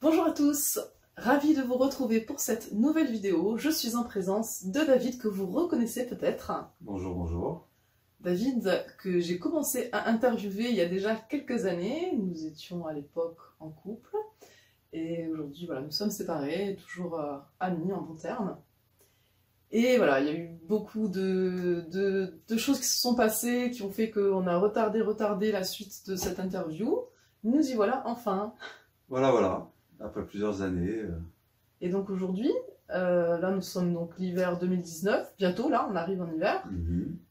Bonjour à tous, ravi de vous retrouver pour cette nouvelle vidéo. Je suis en présence de David que vous reconnaissez peut-être. Bonjour, bonjour. David que j'ai commencé à interviewer il y a déjà quelques années. Nous étions à l'époque en couple et aujourd'hui voilà, nous sommes séparés, toujours amis en bons termes. Et voilà, il y a eu beaucoup de choses qui se sont passées, qui ont fait qu'on a retardé la suite de cette interview. Nous y voilà enfin. Voilà, après plusieurs années. Et donc aujourd'hui, là nous sommes donc l'hiver 2019, bientôt là, on arrive en hiver.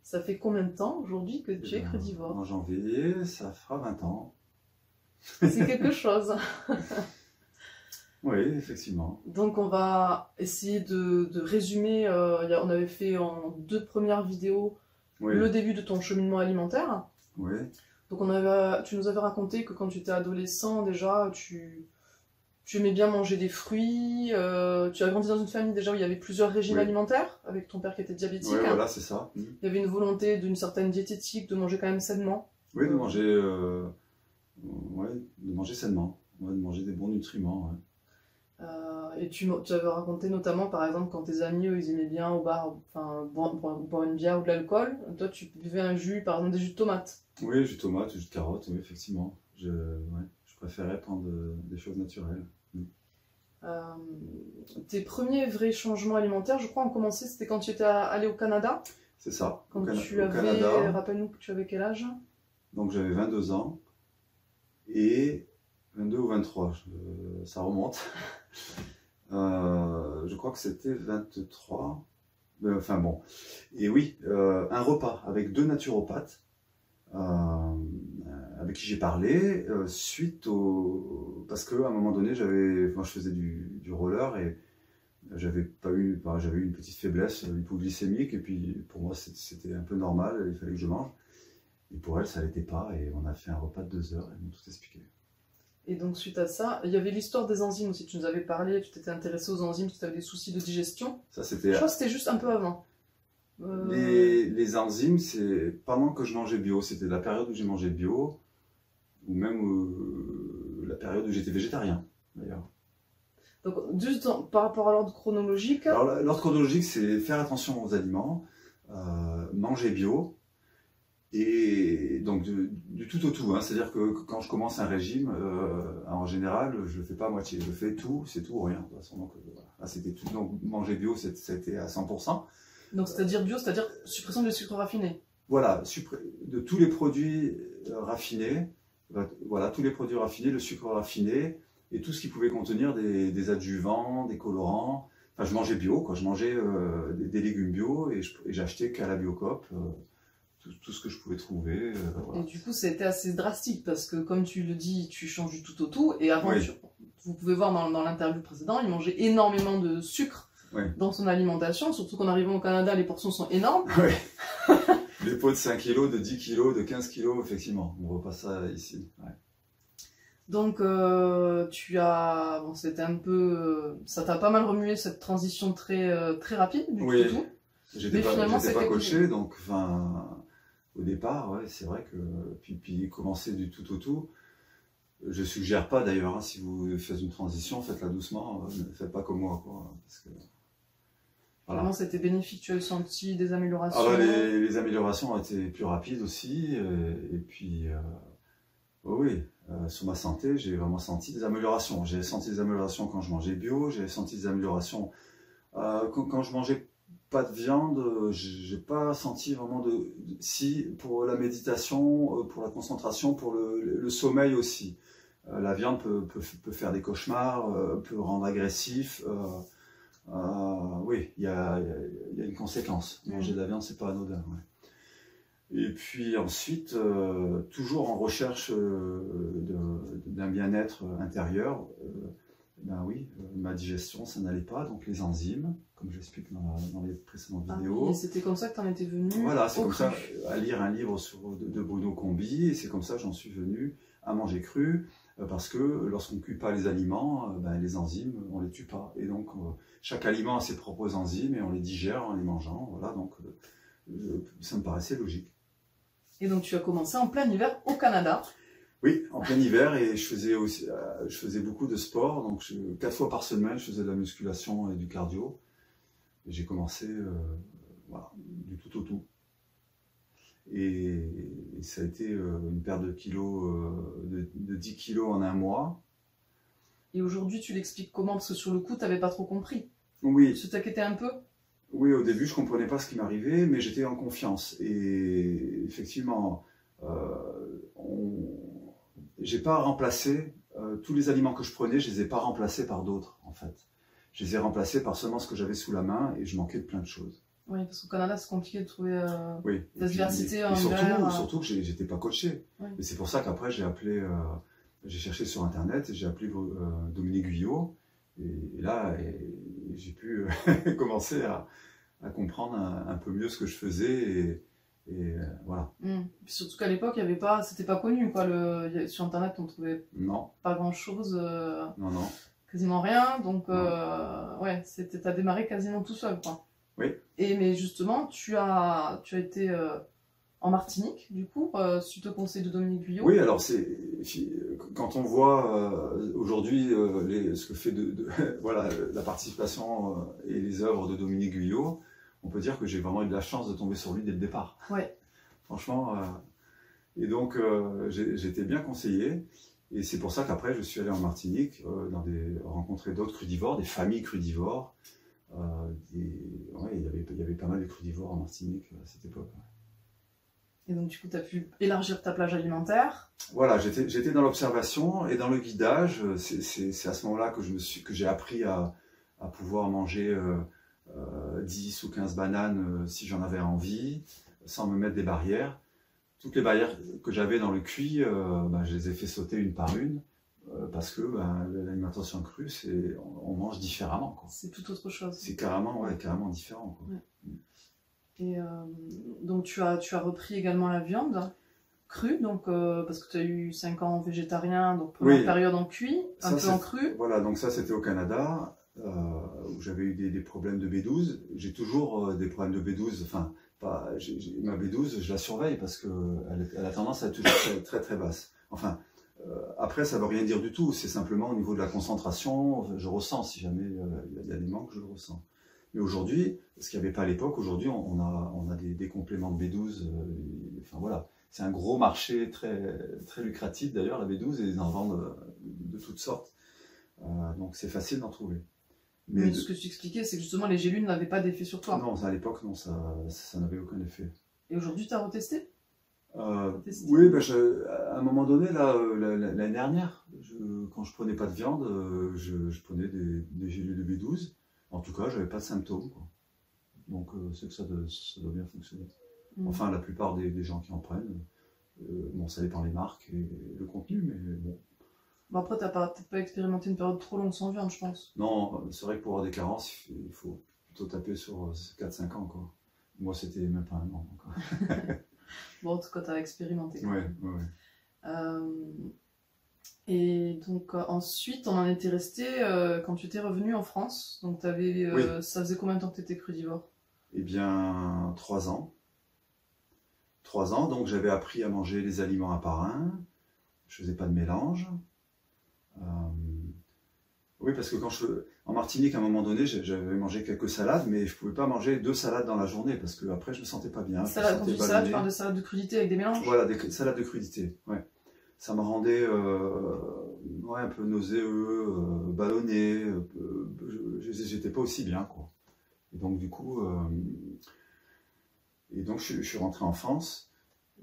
Ça fait combien de temps aujourd'hui que tu es crudivore? En janvier, ça fera 20 ans. C'est quelque chose. Oui, effectivement. Donc on va essayer de résumer, on avait fait en 2 premières vidéos le début de ton cheminement alimentaire. Oui. Donc tu nous avais raconté que quand tu étais adolescent déjà, tu aimais bien manger des fruits, tu as grandi dans une famille déjà où il y avait plusieurs régimes alimentaires, avec ton père qui était diabétique. Oui, voilà, c'est ça. Il y avait une volonté d'une certaine diététique, de manger quand même sainement. Oui, de manger sainement, de manger des bons nutriments. Ouais. Et tu avais raconté notamment, par exemple, quand tes amis, eux, ils aimaient bien au bar, enfin, boire une bière ou de l'alcool, toi tu buvais un jus, par exemple des jus de tomate. Oui, jus de tomate, jus de carotte, oui, effectivement. Je préférais prendre des choses naturelles. Tes premiers vrais changements alimentaires, je crois, ont commencé, c'était quand tu étais allé au Canada. C'est ça. Quand tu avais, rappelle-nous que tu avais quel âge? Donc j'avais 22 ans et 22 ou 23, ça remonte. Je crois que c'était 23. Enfin bon. Et oui, un repas avec 2 naturopathes avec qui j'ai parlé suite au... Parce qu'à un moment donné, je faisais du roller et j'avais eu une petite faiblesse hypoglycémique et puis pour moi c'était un peu normal, il fallait que je mange. Et pour elle, ça l'était pas et on a fait un repas de 2 heures, elles m'ont tout expliqué. Et donc suite à ça, il y avait l'histoire des enzymes aussi, tu nous avais parlé, tu t'étais intéressé aux enzymes, tu avais des soucis de digestion. Ça c'était... Je crois que c'était juste un peu avant. Les enzymes, c'est pendant que je mangeais bio, c'était la période où j'ai mangé bio, ou même la période où j'étais végétarien, d'ailleurs. Donc, juste par rapport à l'ordre chronologique... Alors, l'ordre chronologique, c'est faire attention aux aliments, manger bio, et donc du tout au tout. Hein. C'est-à-dire que quand je commence un régime, en général, je ne le fais pas à moitié, je fais tout, c'est tout ou rien. De toute façon, donc, voilà. C'était tout. Donc manger bio, c'était à 100%. Donc c'est-à-dire bio, c'est-à-dire suppression des sucres raffinés. Voilà, de tous les produits raffinés, voilà, tous les produits raffinés, le sucre raffiné et tout ce qui pouvait contenir des adjuvants, des colorants. Enfin, je mangeais bio, quoi. Je mangeais des légumes bio et j'achetais qu'à la Biocoop tout ce que je pouvais trouver. Voilà. Et du coup, c'était assez drastique parce que, comme tu le dis, tu changes du tout au tout. Et avant, vous pouvez voir dans l'interview précédente, il mangeait énormément de sucre. Dans son alimentation, surtout qu'en arrivant au Canada, les portions sont énormes. Oui. Les pots de 5 kg, de 10 kg, de 15 kg, effectivement. On ne voit pas ça ici. Ouais. Donc, c'était un peu... ça t'a pas mal remué cette transition très rapide du tout. J'étais pas coaché, donc au départ, c'est vrai que... Puis commencer du tout au tout. Je suggère pas d'ailleurs, hein, si vous faites une transition, faites-la doucement, ne faites pas comme moi, quoi. Parce que... Voilà. Vraiment, c'était bénéfique, tu as senti des améliorations? Les améliorations ont été plus rapides aussi, et puis, sur ma santé, j'ai vraiment senti des améliorations. J'ai senti des améliorations quand je mangeais bio, j'ai senti des améliorations quand je mangeais pas de viande, j'ai pas senti vraiment si, pour la méditation, pour la concentration, pour le sommeil aussi. La viande peut faire des cauchemars, peut rendre agressif. Oui, il y a une conséquence. Manger de la viande, c'est pas anodin. Ouais. Et puis ensuite, toujours en recherche d'un bien-être intérieur, ma digestion, ça n'allait pas. Donc les enzymes, comme j'explique dans les précédentes vidéos. Et c'était comme ça que tu en étais venu? Voilà, c'est comme ça, à lire un livre de Bruno Combi, et c'est comme ça que j'en suis venu à manger cru. Parce que lorsqu'on ne cuit pas les aliments, les enzymes, on ne les tue pas. Et donc, chaque aliment a ses propres enzymes et on les digère en les mangeant. Voilà, donc ça me paraissait logique. Et donc, tu as commencé en plein hiver au Canada. Oui, en plein hiver, et je faisais beaucoup de sport, donc 4 fois par semaine, je faisais de la musculation et du cardio. Et j'ai commencé voilà, du tout au tout. Et ça a été une perte de kilos, de 10 kilos en un mois. Et aujourd'hui, tu l'expliques comment? Parce que sur le coup, tu n'avais pas trop compris. Oui. Tu t'inquiétais un peu? Oui, au début, je ne comprenais pas ce qui m'arrivait, mais j'étais en confiance. Et effectivement, j'ai pas remplacé tous les aliments que je prenais, je les ai pas remplacés par d'autres, en fait. Je les ai remplacés par seulement ce que j'avais sous la main, et je manquais de plein de choses. Oui, parce qu'au Canada, c'est compliqué de trouver oui. la diversité en hiver. Surtout que j'étais pas coaché. Oui. Et c'est pour ça qu'après, j'ai cherché sur Internet, et j'ai appelé Dominique Guyot, et là, j'ai pu commencer à comprendre un peu mieux ce que je faisais, et voilà. Surtout qu'à l'époque, il y avait pas, c'était pas connu, quoi. Sur Internet, on trouvait pas grand-chose. Non. Quasiment rien, donc ouais, t'as démarré quasiment tout seul, quoi. Oui. Mais justement, tu as été en Martinique, du coup, suite au conseil de Dominique Guyot. Oui, alors quand on voit aujourd'hui ce que fait voilà, la participation et les œuvres de Dominique Guyot, on peut dire que j'ai vraiment eu de la chance de tomber sur lui dès le départ. Ouais. Franchement, et donc j'ai été bien conseillé, et c'est pour ça qu'après je suis allé en Martinique rencontrer d'autres crudivores, des familles crudivores. Il y avait pas mal de crudivores en Martinique à cette époque. Et donc du coup, tu as pu élargir ta plage alimentaire. Voilà, j'étais dans l'observation et dans le guidage. C'est à ce moment-là que j'ai appris à pouvoir manger 10 ou 15 bananes si j'en avais envie, sans me mettre des barrières. Toutes les barrières que j'avais dans le cuit, je les ai fait sauter une par une, parce que l'alimentation crue, on mange différemment. C'est tout autre chose. C'est carrément différent. Quoi. Ouais. Et donc tu as repris également la viande crue, donc, parce que tu as eu 5 ans végétarien, donc première période en cuit, un peu en cru. Voilà, donc ça c'était au Canada, où j'avais eu des problèmes de B12. J'ai toujours des problèmes de B12, enfin, ma B12, je la surveille parce qu'elle a tendance à être toujours très, très, très basse. Enfin, après, ça ne veut rien dire du tout, c'est simplement au niveau de la concentration, je ressens, si jamais il y a des manques, je le ressens. Mais aujourd'hui, ce qu'il n'y avait pas à l'époque, aujourd'hui on a des compléments de B12, enfin voilà, c'est un gros marché très, très lucratif d'ailleurs, la B12, et ils en vendent de toutes sortes, donc c'est facile d'en trouver. Mais ce que tu expliquais, c'est que justement les gélules n'avaient pas d'effet sur toi. Non, à l'époque, non, ça n'avait aucun effet. Et aujourd'hui, tu as retesté? Oui, à un moment donné, l'année dernière, quand je prenais pas de viande, je prenais des gélules de B12. En tout cas, j'avais pas de symptômes, quoi. Donc c'est que ça doit bien fonctionner. Enfin, la plupart des gens qui en prennent, bon, ça dépend des marques et le contenu, mais bon. Bon, après, t'as pas expérimenté une période trop longue sans viande, je pense. Non, c'est vrai que pour avoir des carences, il faut plutôt taper sur 4-5 ans, quoi. Moi, c'était même pas un an. Bon, en tout cas, t'as expérimenté. Ouais. Et donc ensuite, on en était resté quand tu étais revenu en France. Donc ça faisait combien de temps que tu étais crudivore? Eh bien, 3 ans. 3 ans, donc j'avais appris à manger les aliments un par un. Je faisais pas de mélange. Oui, parce que en Martinique, à un moment donné, j'avais mangé quelques salades, mais je pouvais pas manger 2 salades dans la journée, parce que après je me sentais pas bien. Quand tu dis salade, tu parles de salade de crudité avec des mélanges? Voilà, des salades de crudité, ouais. Ça me rendait un peu nauséeux, ballonné, j'étais pas aussi bien, quoi. Et donc du coup, je suis rentré en France,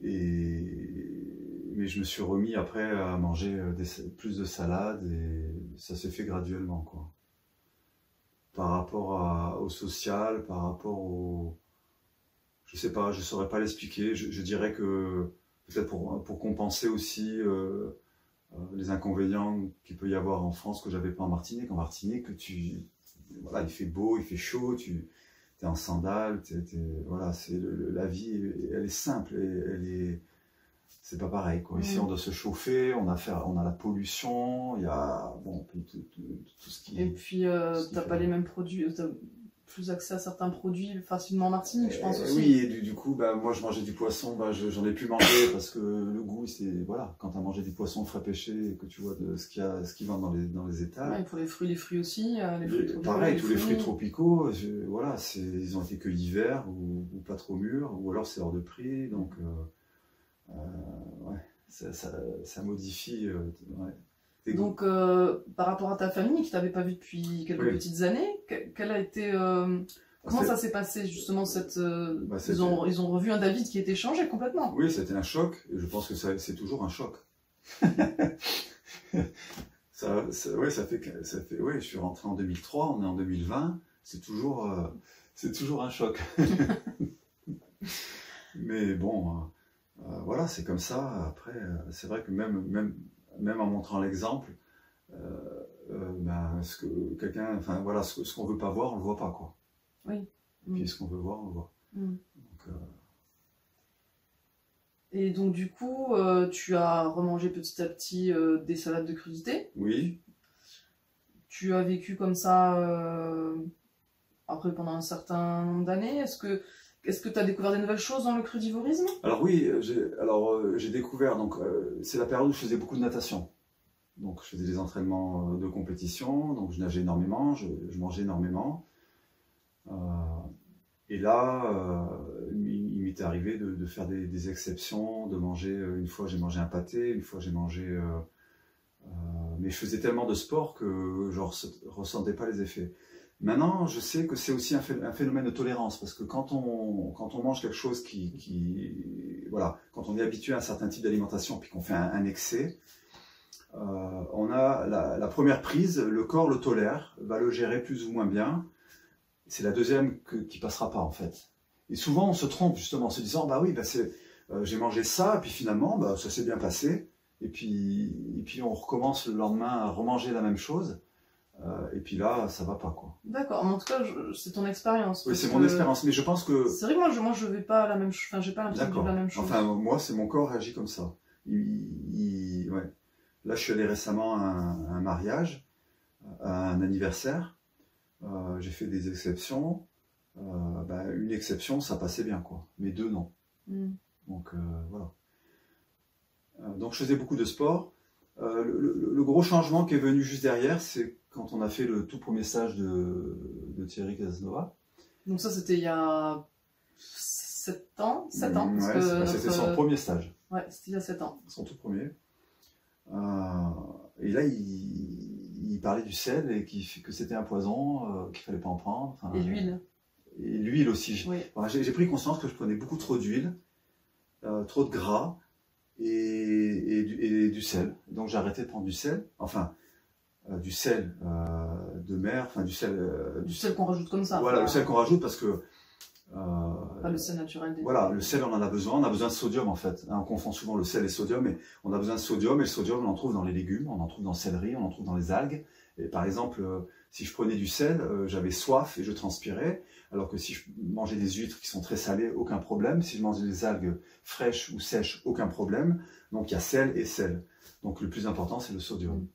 mais je me suis remis après à manger plus de salades, et ça s'est fait graduellement, quoi. Par rapport au social, par rapport au... Je sais pas, je saurais pas l'expliquer, je dirais que peut-être pour compenser aussi les inconvénients qu'il peut y avoir en France que j'avais pas en Martinique. En Martinique, voilà, il fait beau, il fait chaud, tu es en sandales, voilà, la vie, elle est simple, c'est pas pareil, quoi. Ici, on doit se chauffer, on a la pollution, il y a tout ce qui... Et puis, t'as pas les mêmes produits, plus accès à certains produits facilement en Martinique, je pense aussi. Oui, et du coup, bah, moi je mangeais du poisson, bah, j'en ai plus mangé parce que le goût, c'est. Voilà, quand tu as mangé du poisson frais pêché et que tu vois ce qui vend dans les étals. Ouais, pour les fruits aussi, les fruits tropicaux. Pareil, tous les fruits tropicaux, voilà, ils ont été que l'hiver ou pas trop mûrs, ou alors c'est hors de prix, donc ouais, ça modifie. Ouais. Donc, par rapport à ta famille qui t'avait pas vu depuis quelques petites années, quelle a été comment ça s'est passé justement ils ont revu un David qui était changé complètement. Oui, c'était un choc, et je pense que c'est toujours un choc. Ouais, ouais, je suis rentré en 2003, on est en 2020, c'est toujours un choc. Mais bon, voilà, c'est comme ça. Après, c'est vrai que même en montrant l'exemple, ben, enfin voilà, ce qu'on veut pas voir, on le voit pas, quoi. Oui. Et puis ce qu'on veut voir, on le voit. Donc, et donc du coup, tu as remangé petit à petit des salades de crudité. Oui. Tu as vécu comme ça après pendant un certain nombre d'années. Est-ce que tu as découvert des nouvelles choses dans le crudivorisme? Alors oui, j'ai découvert, donc c'est la période où je faisais beaucoup de natation. Donc je faisais des entraînements de compétition, donc je nageais énormément, je mangeais énormément. Et là, il m'était arrivé de faire des exceptions, de manger, une fois j'ai mangé un pâté, une fois j'ai mangé... mais je faisais tellement de sport que je ne ressentais pas les effets. Maintenant, je sais que c'est aussi un phénomène de tolérance, parce que quand on mange quelque chose voilà, quand on est habitué à un certain type d'alimentation, puis qu'on fait un excès, on a la première prise, le corps le tolère, va le gérer plus ou moins bien. C'est la deuxième qui passera pas, en fait. Et souvent, on se trompe, justement, en se disant, bah oui, bah j'ai mangé ça, et puis finalement, bah, ça s'est bien passé. Et puis on recommence le lendemain à remanger la même chose. Et puis là, ça va pas, quoi. D'accord, en tout cas, c'est ton expérience. Oui, c'est mon expérience, mais je pense que... C'est vrai que moi je vais pas la même chose, enfin, j'ai pas l'impression de vivre la même chose. Enfin, moi, c'est mon corps réagit comme ça. Ouais. Là, je suis allé récemment à un mariage, à un anniversaire. J'ai fait des exceptions. Une exception, ça passait bien, quoi. Mais deux, non. Donc, voilà. Donc, je faisais beaucoup de sport. Le gros changement qui est venu juste derrière, c'est quand on a fait le tout premier stage de Thierry Casanova. Donc ça, c'était il y a 7 ans. Ouais, c'était son premier stage. Ouais, c'était il y a 7 ans. Son tout premier. Et là, il parlait du sel et que c'était un poison, qu'il fallait pas en prendre. Enfin, et l'huile. Et l'huile aussi. Oui. J'ai pris conscience que je prenais beaucoup trop d'huile, trop de gras et du sel. Donc j'ai arrêté de prendre du sel. Enfin, du sel de mer, enfin du sel qu'on rajoute comme ça. Voilà, le sel qu'on rajoute parce que pas le sel naturel. Voilà, le sel on en a besoin de sodium en fait. On confond souvent le sel et le sodium, mais on a besoin de sodium, et le sodium on en trouve dans les légumes, on en trouve dans le céleri, on en trouve dans les algues. Et par exemple, si je prenais du sel, j'avais soif et je transpirais, alors que si je mangeais des huîtres qui sont très salées, aucun problème. Si je mangeais des algues fraîches ou sèches, aucun problème. Donc il y a sel et sel. Donc le plus important c'est le sodium.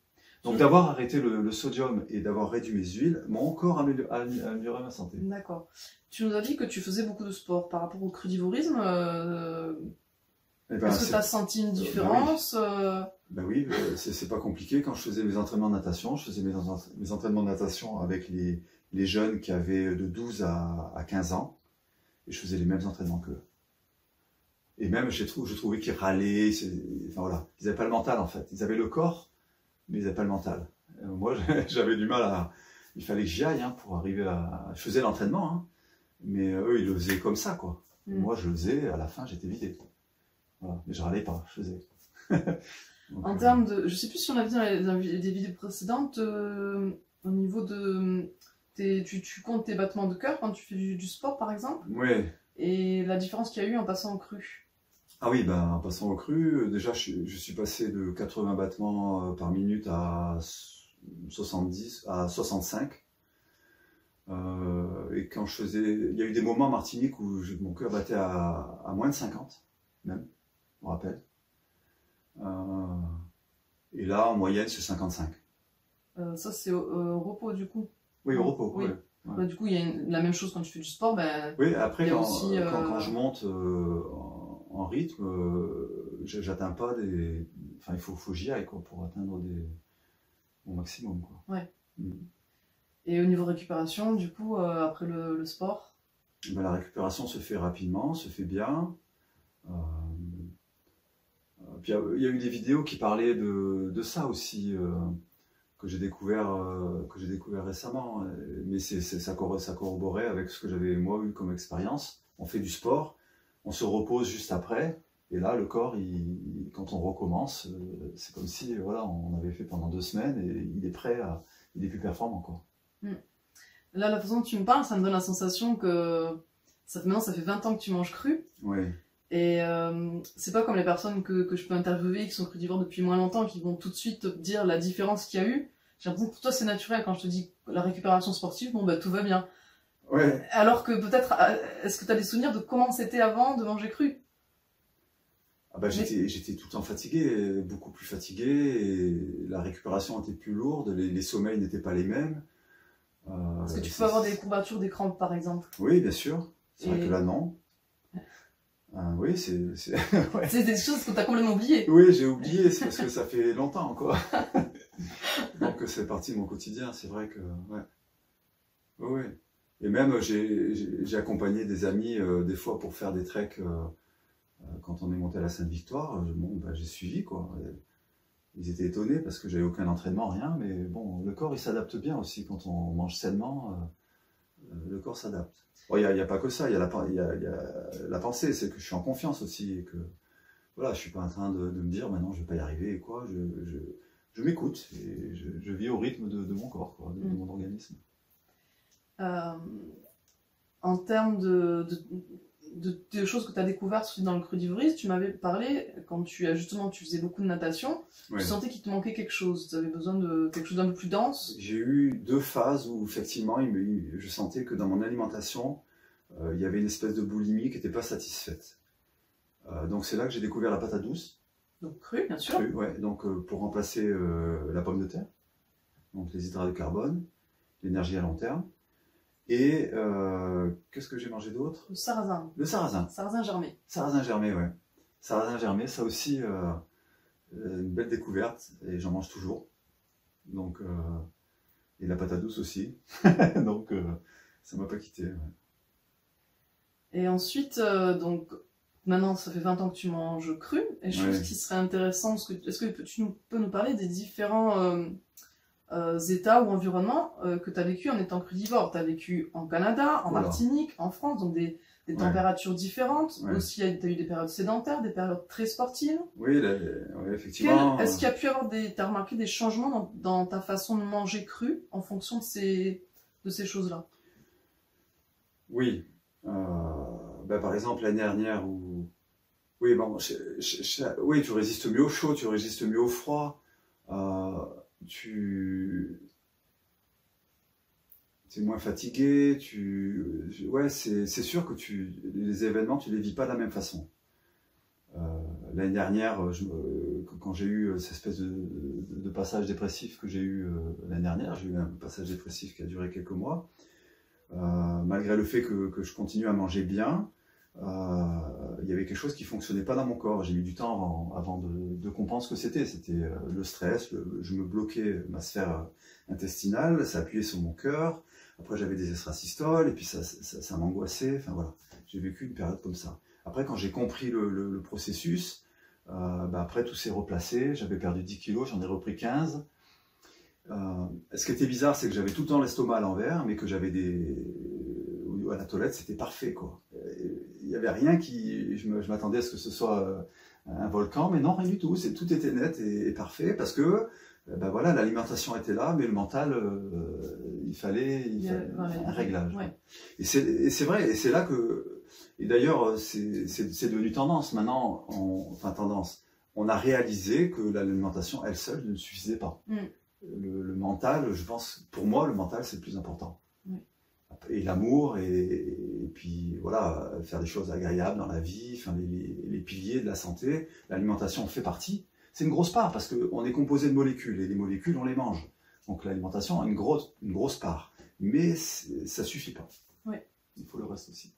Donc d'avoir arrêté le sodium et d'avoir réduit mes huiles m'ont encore amélioré ma santé. D'accord. Tu nous as dit que tu faisais beaucoup de sport par rapport au crudivorisme. Est-ce que tu as senti une différence? Ben oui, c'est pas compliqué. Quand je faisais mes entraînements de natation, je faisais mes entraînements de natation avec les jeunes qui avaient de 12 à 15 ans. Et je faisais les mêmes entraînements qu'eux. Et même, je trouvais qu'ils râlaient. Enfin voilà, ils n'avaient pas le mental en fait. Ils avaient le corps, mais ils n'avaient pas le mental. Moi, j'avais du mal à... Il fallait que j'y aille pour arriver à... Je faisais l'entraînement, hein, mais eux, ils le faisaient comme ça, quoi. Moi, je le faisais, à la fin, j'étais vidé. Voilà. Mais je râlais pas, je faisais. Donc, en termes de... Je sais plus si on a vu dans des vidéos précédentes, au niveau de... Tu comptes tes battements de cœur quand tu fais du sport, par exemple? Oui. Et la différence qu'il y a eu en passant au cru? Ah oui, ben, en passant au cru, déjà je suis passé de 80 battements par minute à 70, à 65. Et quand je faisais... Il y a eu des moments en Martinique où mon cœur battait à moins de 50, même, je me rappelle. Et là, en moyenne, c'est 55. Ça, c'est au repos, du coup? Oui, au repos. Oui. Ouais. Ouais. Bah, du coup, il y a la même chose quand tu fais du sport. Ben, Oui, après, il y a quand, aussi, quand je monte en rythme, j'atteins pas des. Enfin, il faut que j'y aille quoi, pour atteindre mon maximum. Quoi. Ouais. Mm. Et au niveau récupération, du coup, après le sport? Ben, la récupération se fait rapidement, se fait bien. Euh, Puis il y a eu des vidéos qui parlaient de ça aussi, que j'ai découvert récemment. Mais ça corroborait avec ce que j'avais moi eu comme expérience. On fait du sport, on se repose juste après, et là le corps, quand on recommence, c'est comme si voilà, on avait fait pendant 2 semaines et il est plus performant quoi. Là, la façon dont tu me parles, ça me donne la sensation que maintenant ça fait 20 ans que tu manges cru. Ouais. Et c'est pas comme les personnes que je peux interviewer qui sont crudivores depuis moins longtemps, qui vont tout de suite te dire la différence qu'il y a eu. J'ai l'impression que pour toi c'est naturel quand je te dis la récupération sportive, bon bah tout va bien. Ouais. Alors que peut-être, est-ce que tu as des souvenirs de comment c'était avant de manger cru? Ah bah, j'étais tout le temps fatigué, beaucoup plus fatigué, et la récupération était plus lourde, les sommeils n'étaient pas les mêmes. Est-ce que tu peux avoir des courbatures, des crampes par exemple? Oui, bien sûr. C'est vrai Et- que là, non. Oui, ouais. C'est des choses que tu as complètement oubliées. Oui, j'ai oublié, c'est parce que ça fait longtemps, quoi. Donc c'est partie de mon quotidien, c'est vrai que... Ouais. Oui, oui. Et même, j'ai accompagné des amis, des fois, pour faire des treks, quand on est monté à la Sainte-Victoire. Bon, bah, j'ai suivi, quoi. Ils étaient étonnés parce que j'avais aucun entraînement, rien, mais bon, le corps, il s'adapte bien aussi. Quand on mange sainement, le corps s'adapte. Bon, il n'y a pas que ça, il y a la pensée, c'est que je suis en confiance aussi, et que voilà, je suis pas en train de me dire maintenant je vais pas y arriver et quoi, je m'écoute et je vis au rythme de mon corps, quoi, de mon organisme. En termes de choses que tu as découvertes dans le crudivorisme, tu m'avais parlé, quand tu faisais beaucoup de natation, Ouais. tu sentais qu'il te manquait quelque chose, tu avais besoin de quelque chose d'un peu plus dense. J'ai eu 2 phases où effectivement je sentais que dans mon alimentation, il y avait une espèce de boulimie qui n'était pas satisfaite. Donc c'est là que j'ai découvert la patate douce. Donc cru, bien sûr. Crue, ouais. Donc pour remplacer la pomme de terre, donc les hydrates de carbone, l'énergie à long terme. Et qu'est-ce que j'ai mangé d'autre? Le sarrasin. Le sarrasin. Sarrasin germé. Sarrasin germé, ouais. Sarrasin germé, ça aussi, une belle découverte, et j'en mange toujours. Donc, et la patate douce aussi. Donc, ça m'a pas quitté. Ouais. Et ensuite, donc, maintenant, ça fait 20 ans que tu manges cru, et je trouve qu'il serait intéressant, est-ce que tu peux nous parler des différents états ou environnements que tu as vécu en étant crudivore? Tu as vécu en Canada, en Martinique, en France, donc des températures différentes. Ouais. Aussi, tu as eu des périodes sédentaires, des périodes très sportives. Oui, effectivement. Est-ce qu'il y a pu avoir t'as remarqué des changements dans ta façon de manger cru en fonction de ces choses-là? Oui. Ben, par exemple, l'année dernière, oui, bon, oui, tu résistes mieux au chaud, tu résistes mieux au froid. Tu es moins fatigué, ouais, c'est sûr que les événements, tu les vis pas de la même façon. L'année dernière, quand j'ai eu cette espèce de passage dépressif que j'ai eu l'année dernière, j'ai eu un passage dépressif qui a duré quelques mois, malgré le fait que je continue à manger bien, il y avait quelque chose qui fonctionnait pas dans mon corps. J'ai mis du temps avant de comprendre ce que c'était. C'était le stress, je me bloquais ma sphère intestinale, ça appuyait sur mon cœur. Après j'avais des extrasystoles et puis ça m'angoissait. Enfin voilà, j'ai vécu une période comme ça. Après quand j'ai compris le processus, après tout s'est replacé. J'avais perdu 10 kilos, j'en ai repris 15. Ce qui était bizarre, c'est que j'avais tout le temps l'estomac à l'envers, mais que j'avais à la toilette, c'était parfait, quoi. Il n'y avait rien je m'attendais à ce que ce soit un volcan, mais non, rien du tout. Tout était net et parfait, parce que voilà, l'alimentation était là, mais le mental, il fallait un réglage. Ouais. Et c'est vrai, et c'est là que... Et d'ailleurs, c'est devenu tendance. Maintenant, on a réalisé que l'alimentation, elle seule, ne suffisait pas. Le mental, je pense, pour moi, le mental, c'est le plus important. Oui. Et l'amour, et puis voilà, faire des choses agréables dans la vie, enfin, les piliers de la santé, l'alimentation fait partie. C'est une grosse part, parce qu'on est composé de molécules, et les molécules, on les mange. Donc l'alimentation a une grosse part. mais ça suffit pas. Oui. Il faut le reste aussi.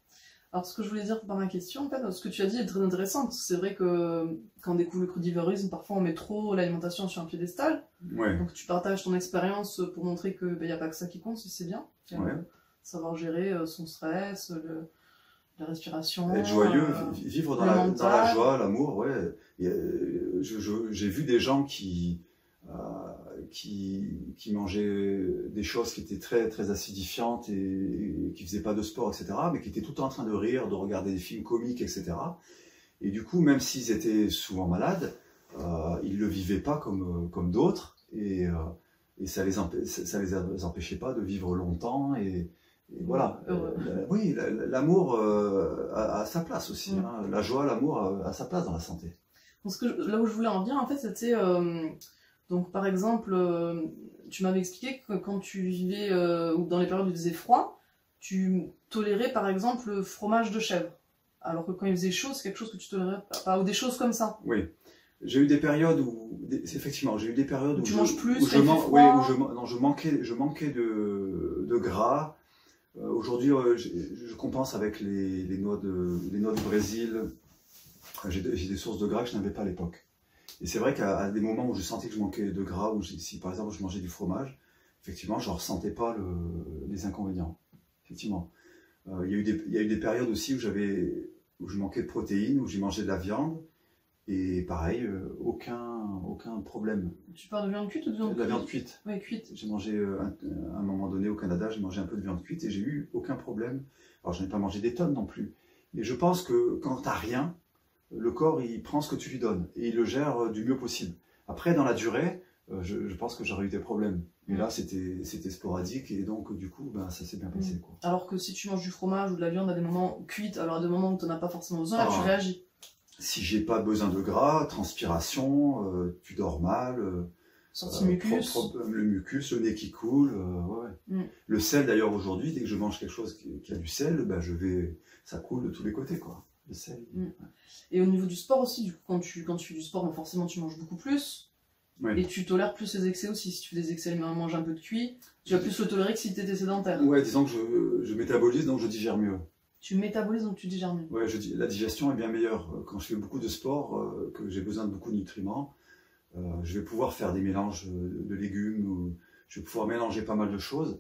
Alors, ce que je voulais dire par ma question, en fait, ce que tu as dit est très intéressant, parce que c'est vrai que quand on découvre le crudivorisme, parfois on met trop l'alimentation sur un piédestal. Ouais. Donc, tu partages ton expérience pour montrer qu'il n'y a pas que ça qui compte, si c'est bien. Ouais. Savoir gérer son stress, la respiration. Être joyeux, vivre dans la joie, l'amour, ouais. J'ai vu des gens qui mangeaient des choses qui étaient très, très acidifiantes et qui faisaient pas de sport, etc., mais qui étaient tout le temps en train de rire, de regarder des films comiques, etc. Et du coup, même s'ils étaient souvent malades, ils le vivaient pas comme d'autres, et ça les empêchait pas de vivre longtemps, et voilà. Oui, l'amour a sa place aussi. Hein. La joie, l'amour a sa place dans la santé. Parce que là où je voulais en venir, en fait, c'était... donc, par exemple, tu m'avais expliqué que quand tu vivais, ou dans les périodes où il faisait froid, tu tolérais, par exemple, le fromage de chèvre. Alors que quand il faisait chaud, c'est quelque chose que tu tolérais pas, ou des choses comme ça. Oui. J'ai eu des périodes où... Effectivement, j'ai eu des périodes où... Tu manges plus, je manquais de gras. Aujourd'hui, je compense avec les noix de Brésil. J'ai des sources de gras que je n'avais pas à l'époque. Et c'est vrai qu'à des moments où je sentais que je manquais de gras, ou si par exemple je mangeais du fromage, effectivement, je ne ressentais pas les inconvénients. Effectivement. Il y a eu des périodes aussi où je manquais de protéines, où j'ai mangé de la viande, et pareil, aucun problème. Tu parles de viande cuite ou de viande cuite ? De la viande cuite. Oui, cuite. J'ai mangé, à un moment donné au Canada, j'ai mangé un peu de viande cuite et j'ai eu aucun problème. Alors je n'ai pas mangé des tonnes non plus. Mais je pense que quand tu n'as rien, le corps il prend ce que tu lui donnes et il le gère du mieux possible. Après, dans la durée, je pense que j'aurais eu des problèmes. Mais là, c'était sporadique et donc du coup, ça s'est bien passé. Quoi. Alors que si tu manges du fromage ou de la viande à des moments cuits, alors à des moments où tu n'en as pas forcément besoin, là tu réagis. Si j'ai pas besoin de gras, transpiration, tu dors mal, sorti mucus. Le mucus, le nez qui coule, ouais. Le sel d'ailleurs aujourd'hui, dès que je mange quelque chose qui a du sel, ça coule de tous les côtés quoi. Le sel. Ouais. Et au niveau du sport aussi, du coup, quand tu fais du sport, forcément tu manges beaucoup plus. Oui. Et tu tolères plus les excès aussi. Si tu fais des excès, manger un peu de cuit, tu vas plus le tolérer que si tu étais sédentaire. Ouais, disons que je métabolise, donc je digère mieux. Tu métabolises, donc tu digères mieux. Ouais, la digestion est bien meilleure. Quand je fais beaucoup de sport, que j'ai besoin de beaucoup de nutriments, je vais pouvoir faire des mélanges de légumes, je vais pouvoir mélanger pas mal de choses,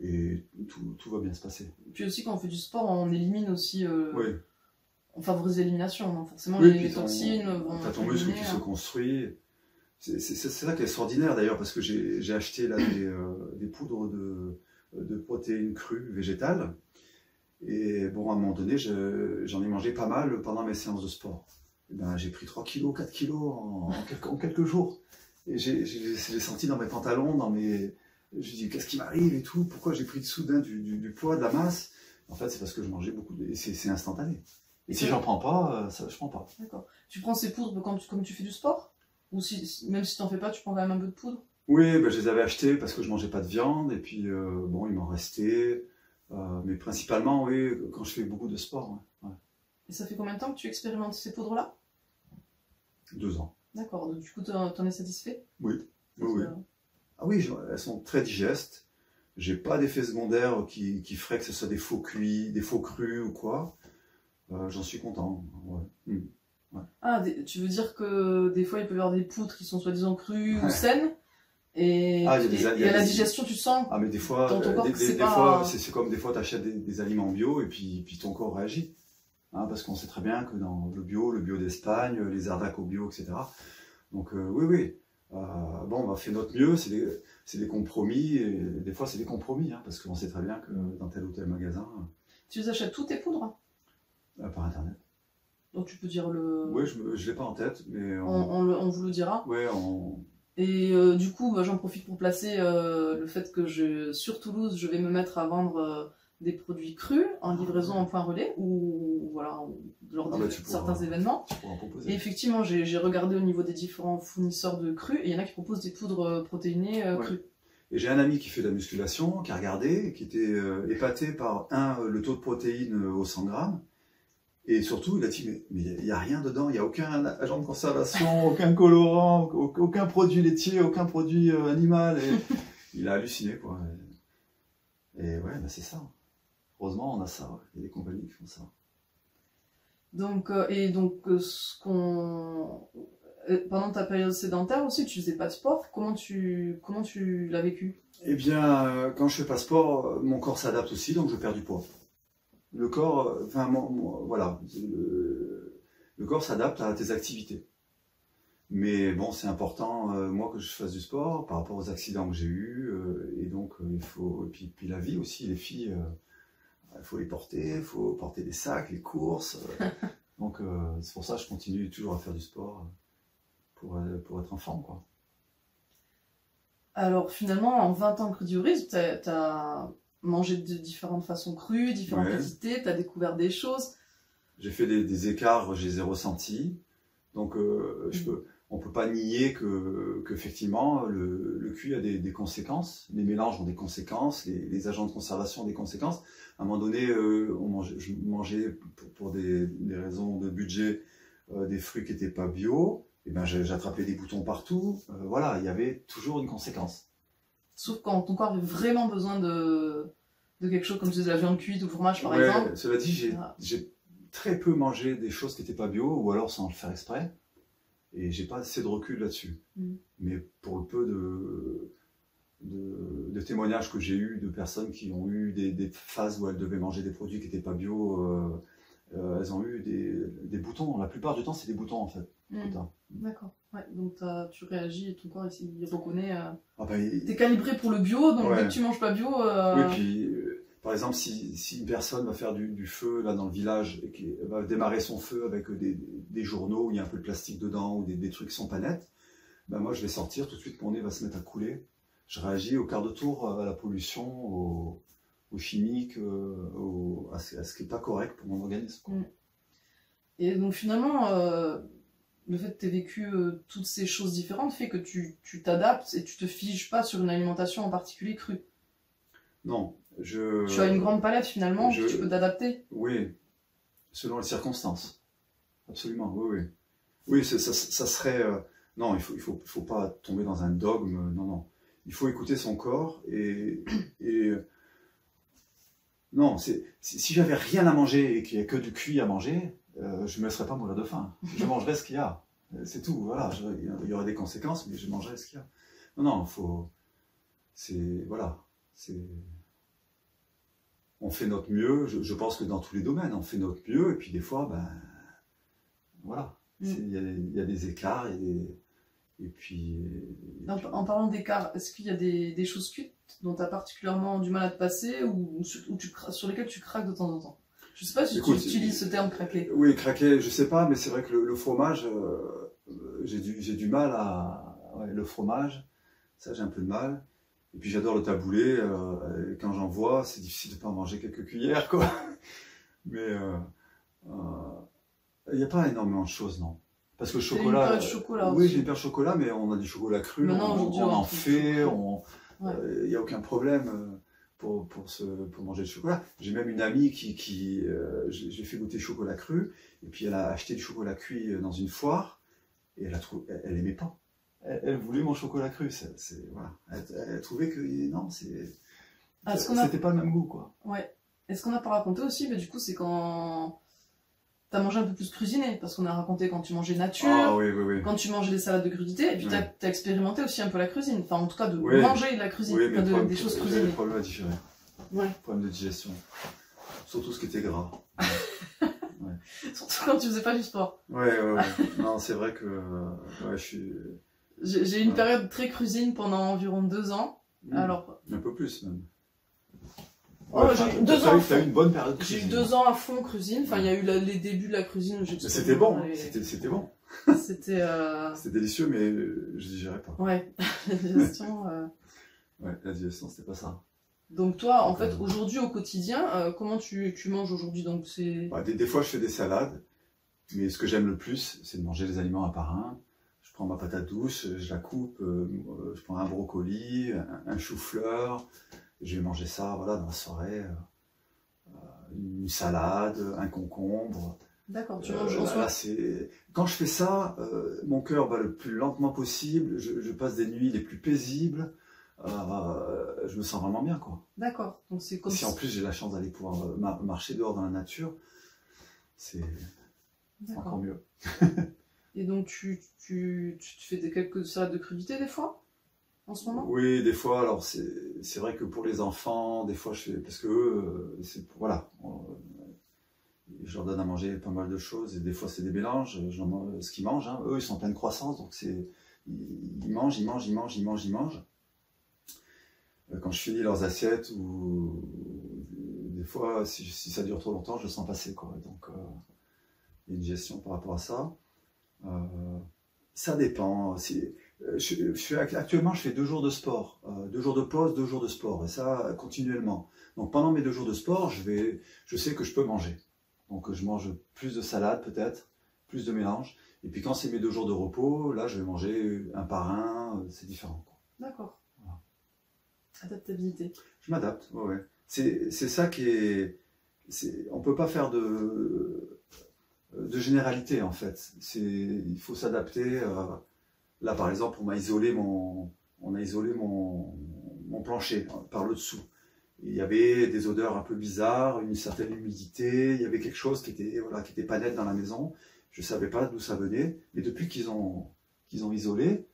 et tout va bien se passer. Puis aussi, quand on fait du sport, on élimine aussi... Oui. On favorise l'élimination, donc forcément oui, les toxines vont... T'as ton muscle qui se construit. C'est ça qui est extraordinaire d'ailleurs, parce que j'ai acheté là des poudres de protéines crues végétales. Et bon, à un moment donné, j'en ai mangé pas mal pendant mes séances de sport. J'ai pris 3 kilos, 4 kilos en quelques jours. Et j'ai senti dans mes pantalons, Je me dis, qu'est-ce qui m'arrive et tout? Pourquoi j'ai pris soudain du poids, de la masse? En fait, c'est parce que je mangeais beaucoup. Et c'est instantané. Et si j'en prends pas, je prends pas. D'accord. Tu prends ces poudres comme tu fais du sport? Ou même si tu n'en fais pas, tu prends quand même un peu de poudre? Oui, je les avais achetées parce que je mangeais pas de viande. Et puis, il m'en restait. Mais principalement, oui, quand je fais beaucoup de sport. Ouais. Et ça fait combien de temps que tu expérimentes ces poudres-là? 2 ans. D'accord, donc du coup, t'en es satisfait? Oui. Ah oui, elles sont très digestes. J'ai pas d'effet secondaire qui ferait que ce soit des faux cuits, des faux crus ou quoi. J'en suis content. Ouais. Ouais. Ah, tu veux dire que des fois, il peut y avoir des poudres qui sont soi-disant crues ou saines? Et à la digestion, tu sens. Ah, mais des fois, c'est comme des fois, tu achètes des aliments bio et puis ton corps réagit. Hein, parce qu'on sait très bien que dans le bio d'Espagne, les Ardaco bio, etc. Donc, oui. On fait notre mieux, c'est des compromis. Et des fois, c'est des compromis, hein, parce qu'on sait très bien que dans tel ou tel magasin. Tu les achètes toutes tes poudres? Par internet. Donc, tu peux dire le. Oui, je l'ai pas en tête, mais. On vous le dira. Oui, Et du coup, j'en profite pour placer le fait que sur Toulouse, je vais me mettre à vendre des produits crus en livraison en point relais ou voilà, lors de certains événements. Tu pourras en proposer. Et effectivement, j'ai regardé au niveau des différents fournisseurs de crus et il y en a qui proposent des poudres protéinées crues. Et j'ai un ami qui fait de la musculation, qui a regardé, qui était épaté par le taux de protéines au 100 grammes. Et surtout, il a dit, mais il n'y a rien dedans, il n'y a aucun agent de conservation, aucun colorant, aucun produit laitier, aucun produit animal. Et il a halluciné, quoi. Et ouais, bah c'est ça. Heureusement, on a ça. Ouais. Il y a des compagnies qui font ça. Donc, pendant ta période sédentaire aussi, tu faisais pas de sport. Comment tu l'as vécu? Eh bien, quand je fais pas sport, mon corps s'adapte aussi, donc je perds du poids. Le corps, enfin, voilà, le corps s'adapte à tes activités. Mais bon, c'est important, moi, que je fasse du sport par rapport aux accidents que j'ai eus. Et donc, il faut. Et puis la vie aussi, les filles, il faut les porter, il faut porter des sacs, les courses. Donc, c'est pour ça que je continue toujours à faire du sport pour être en forme, quoi. Alors finalement, en 20 ans de crudiorisme, t'as mangé de différentes façons crues, différentes quantités, t'as découvert des choses. J'ai fait des écarts, je les ai ressentis. Donc on peut pas nier qu'effectivement le cuit a des conséquences. Les mélanges ont des conséquences, les agents de conservation ont des conséquences. À un moment donné, je mangeais pour des raisons de budget des fruits qui n'étaient pas bio. Et ben j'attrapais des boutons partout. Voilà, il y avait toujours une conséquence. Sauf quand ton corps avait vraiment besoin de quelque chose, comme tu disais, la viande cuite ou le fromage par exemple. Cela dit, j'ai très peu mangé des choses qui n'étaient pas bio, ou alors sans le faire exprès. Et j'ai pas assez de recul là-dessus. Mais pour le peu de témoignages que j'ai eus de personnes qui ont eu des phases où elles devaient manger des produits qui n'étaient pas bio, elles ont eu des boutons. La plupart du temps, c'est des boutons en fait. D'accord. Ouais, donc tu réagis et ton corps il reconnaît. T'es calibré pour le bio, donc dès que tu manges pas bio. Oui, puis par exemple, si une personne va faire du feu là dans le village et qui va démarrer son feu avec des journaux où il y a un peu de plastique dedans ou des trucs qui sont pas nets, ben moi je vais sortir tout de suite, mon nez va se mettre à couler. Je réagis au quart de tour à la pollution, aux chimiques, à ce qui n'est pas correct pour mon organisme. Et donc finalement, le fait que tu aies vécu toutes ces choses différentes fait que tu t'adaptes et tu te figes pas sur une alimentation en particulier crue. Non. Tu as une grande palette finalement, que tu peux t'adapter. Oui, selon les circonstances. Absolument, oui. Oui, ça serait... non, il faut pas tomber dans un dogme, non. Il faut écouter son corps et non, si j'avais rien à manger et qu'il n'y a que du cuit à manger, je ne me laisserais pas mourir de faim. Je mangerais ce qu'il y a. C'est tout, voilà. Il y aurait des conséquences, mais je mangerais ce qu'il y a. Non, on fait notre mieux, je pense que dans tous les domaines, on fait notre mieux, et puis des fois, voilà. Il y a des écarts, et puis... En parlant d'écart, est-ce qu'il y a des choses cuites dont tu as particulièrement du mal à te passer ou sur lesquelles tu craques de temps en temps? Je sais pas si tu utilises ce terme craquer. Oui, craquer, je sais pas, mais c'est vrai que le fromage, j'ai du mal à... Ouais, le fromage, ça j'ai un peu de mal. Et puis j'adore le taboulé, quand j'en vois, c'est difficile de pas en manger quelques cuillères, quoi. Mais il n'y a pas énormément de choses, non. Parce que le chocolat... J'ai une chocolat oui, j'ai une paire de chocolat, mais on a du chocolat cru, on en fait, il n'y a aucun problème pour manger le chocolat. J'ai même une amie j'ai fait goûter le chocolat cru, et puis elle a acheté du chocolat cuit dans une foire, et elle aimait pas. Elle voulait mon chocolat cru, voilà. Elle trouvait que non, c'était pas le même goût, quoi. Ouais. Et ce qu'on n'a pas raconté aussi, mais du coup, c'est quand t'as mangé un peu plus cuisiné, parce qu'on a raconté quand tu mangeais nature, quand tu mangeais des salades de crudité, et puis t'as expérimenté aussi un peu la cuisine, enfin en tout cas de manger de la cuisine, des choses cuisinées. J'avais des problèmes à digérer. Problème de digestion. Surtout ce qui était gras. Surtout quand tu faisais pas du sport. Non, c'est vrai que je suis... J'ai eu une période très cuisine pendant environ 2 ans. Alors... Un peu plus même. J'ai eu 2 ans. T'as eu une bonne période cuisine. J'ai eu 2 ans à fond cuisine. Enfin, il y a eu les débuts de la cuisine où j'ai. C'était bon. C'était bon. C'était délicieux, mais je digérais pas. Ouais, la digestion. La digestion, c'était pas ça. Donc toi, en fait, aujourd'hui au quotidien, comment tu manges aujourd'hui? Donc c'est. Des fois, je fais des salades, mais ce que j'aime le plus, c'est de manger les aliments un par un. Je prends ma patate douce, je la coupe, je prends un brocoli, un chou-fleur, je vais manger ça, voilà, dans la soirée, une salade, un concombre. D'accord, tu manges en soi. Quand je fais ça, mon cœur bat le plus lentement possible, je passe des nuits les plus paisibles, je me sens vraiment bien, quoi. D'accord. Donc c'est comme Si en plus j'ai la chance d'aller pouvoir marcher dehors dans la nature, c'est encore mieux. Et donc tu fais quelques salades de crudités des fois, en ce moment? Oui, des fois. Alors c'est vrai que pour les enfants, des fois je fais parce que eux, voilà, je leur donne à manger pas mal de choses et des fois c'est des mélanges. Ce qu'ils mangent, hein. Eux ils sont en pleine croissance, donc ils mangent. Quand je finis leurs assiettes ou des fois si ça dure trop longtemps, je le sens passer, quoi. Donc il y a une gestion par rapport à ça. Ça dépend. Actuellement, je fais 2 jours de sport, 2 jours de pause, 2 jours de sport, et ça continuellement. Donc pendant mes 2 jours de sport, je sais que je peux manger. Donc je mange plus de salade peut-être, plus de mélange. Et puis quand c'est mes 2 jours de repos, là je vais manger un par un, c'est différent. D'accord. Voilà. Adaptabilité. Je m'adapte, ouais. C'est ça qui est... On ne peut pas faire de généralité en fait. Il faut s'adapter. Là par exemple, on a isolé mon plancher par le dessous. Il y avait des odeurs un peu bizarres, une certaine humidité, il y avait quelque chose qui était pas net dans la maison. Je ne savais pas d'où ça venait, mais depuis qu'ils ont isolé,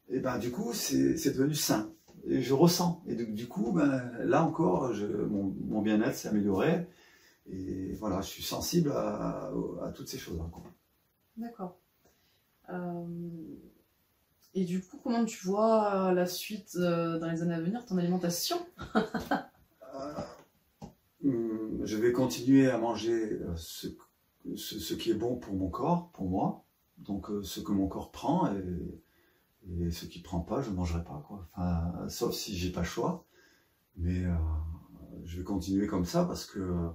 et ben du coup c'est devenu sain. Et je ressens. Et du coup, là encore, mon bien-être s'est amélioré. Et voilà, je suis sensible à toutes ces choses-là. D'accord. Et du coup, comment tu vois la suite dans les années à venir, ton alimentation? Je vais continuer à manger ce qui est bon pour mon corps, pour moi. Donc ce que mon corps prend et ce qui ne prend pas, je ne mangerai pas, quoi. Enfin, sauf si j'ai pas le choix. Mais je vais continuer comme ça parce que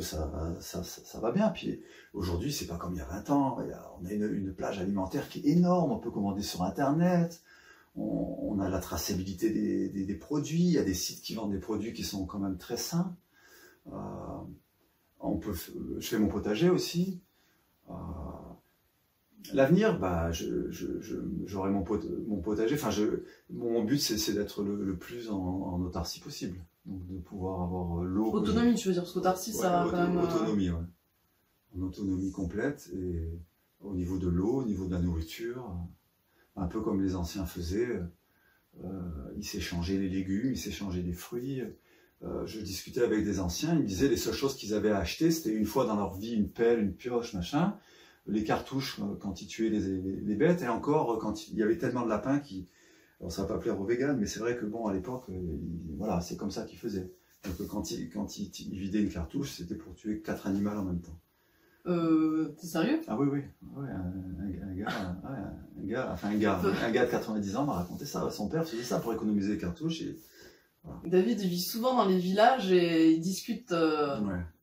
ça va bien. Puis aujourd'hui, c'est pas comme il y a 20 ans. On a une plage alimentaire qui est énorme. On peut commander sur Internet. On a la traçabilité des produits. Il y a des sites qui vendent des produits qui sont quand même très sains. Je fais mon potager aussi. L'avenir, j'aurai mon potager. Enfin, mon but, c'est d'être le plus en autarcie possible. Donc de pouvoir avoir l'eau. Autonomie, tu veux dire, parce qu'autarcie, ça va quand même. Autonomie, ouais. En autonomie complète, et au niveau de l'eau, au niveau de la nourriture, un peu comme les anciens faisaient. Ils s'échangeaient les légumes, ils s'échangeaient les fruits. Je discutais avec des anciens, ils me disaient les seules choses qu'ils avaient à acheter, c'était une fois dans leur vie une pelle, une pioche, machin, les cartouches quand ils tuaient les bêtes, et encore quand il y avait tellement de lapins qui... Alors ça va pas plaire aux véganes, mais c'est vrai que bon, à l'époque, voilà, c'est comme ça qu'ils faisaient. Donc quand ils vidaient une cartouche, c'était pour tuer 4 animaux en même temps. T'es sérieux? Ah oui, oui. Ouais, un gars de 90 ans m'a raconté ça. Son père faisait ça pour économiser les cartouches. Voilà. David, il vit souvent dans les villages et il discute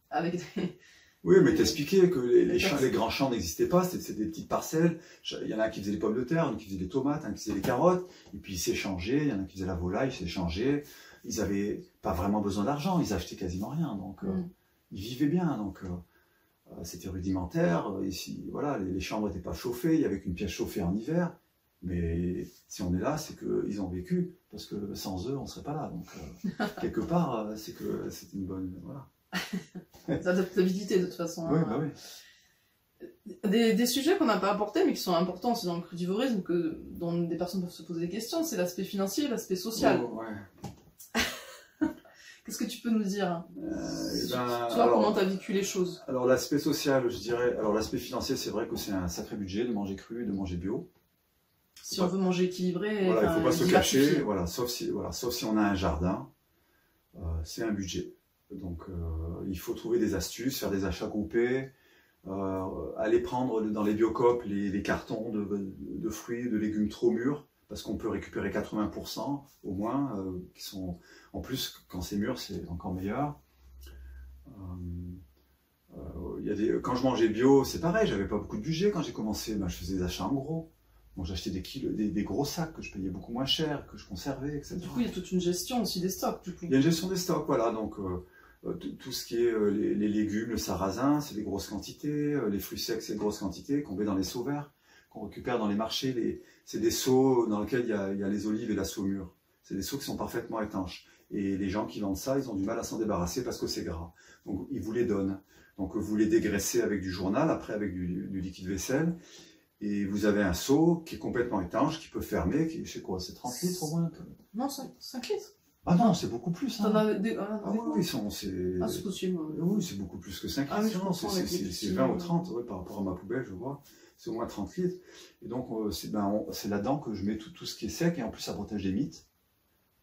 avec des... Oui, mais t'expliquais que les grands champs n'existaient pas, c'était des petites parcelles. Il y en a un qui faisait les pommes de terre, un qui faisait les tomates, un qui faisait les carottes, et puis ils s'échangeaient, il y en a qui faisaient la volaille, ils s'échangeaient. Ils n'avaient pas vraiment besoin d'argent, ils achetaient quasiment rien, donc ils vivaient bien, donc c'était rudimentaire. Ici, voilà, les chambres n'étaient pas chauffées, il n'y avait qu'une pièce chauffée en hiver, mais si on est là, c'est qu'ils ont vécu, parce que sans eux, on ne serait pas là. Donc quelque part, c'est que c'est une bonne... Voilà. L'adaptabilité de toute façon. Oui, bah oui. Des sujets qu'on n'a pas abordés mais qui sont importants aussi dans le crudivorisme, dont des personnes peuvent se poser des questions, c'est l'aspect financier et l'aspect social. Oh, ouais. Qu'est-ce que tu peux nous dire toi, comment tu as vécu les choses? Alors l'aspect social, je dirais, alors l'aspect financier, c'est vrai que c'est un sacré budget de manger cru et de manger bio. Si on veut manger équilibré, voilà, il ne faut pas se cacher, voilà, sauf si on a un jardin, c'est un budget. Donc il faut trouver des astuces, faire des achats groupés, aller prendre dans les biocoop les cartons de fruits, de légumes trop mûrs, parce qu'on peut récupérer 80% au moins, qui sont... En plus, quand c'est mûr, c'est encore meilleur. Quand je mangeais bio, c'est pareil, j'avais pas beaucoup de budget quand j'ai commencé, je faisais des achats en gros. Donc j'achetais des gros sacs que je payais beaucoup moins cher, que je conservais, etc. Du coup, il y a toute une gestion aussi des stocks, du coup. Il y a une gestion des stocks, voilà, donc... tout ce qui est les légumes, le sarrasin, c'est des grosses quantités, les fruits secs, c'est des grosses quantités, qu'on met dans les seaux verts, qu'on récupère dans les marchés, C'est des seaux dans lesquels il y a les olives et la saumure. C'est des seaux qui sont parfaitement étanches. Et les gens qui vendent ça, ils ont du mal à s'en débarrasser parce que c'est gras. Donc ils vous les donnent. Donc vous les dégraissez avec du journal, après avec du liquide vaisselle. Et vous avez un seau qui est complètement étanche, qui peut fermer, qui, je sais quoi, c'est 30 litres au moins? Non, 5 litres. Ah non, c'est beaucoup plus. T'en Hein. as des... Ah oui, c'est possible. oui, c'est beaucoup plus que 5 litres. Ah oui, C'est 20 ou 30 ouais, par rapport à ma poubelle, je vois. C'est au moins 30 litres. Et donc, c'est là-dedans que je mets tout ce qui est sec, et en plus, ça protège des mites.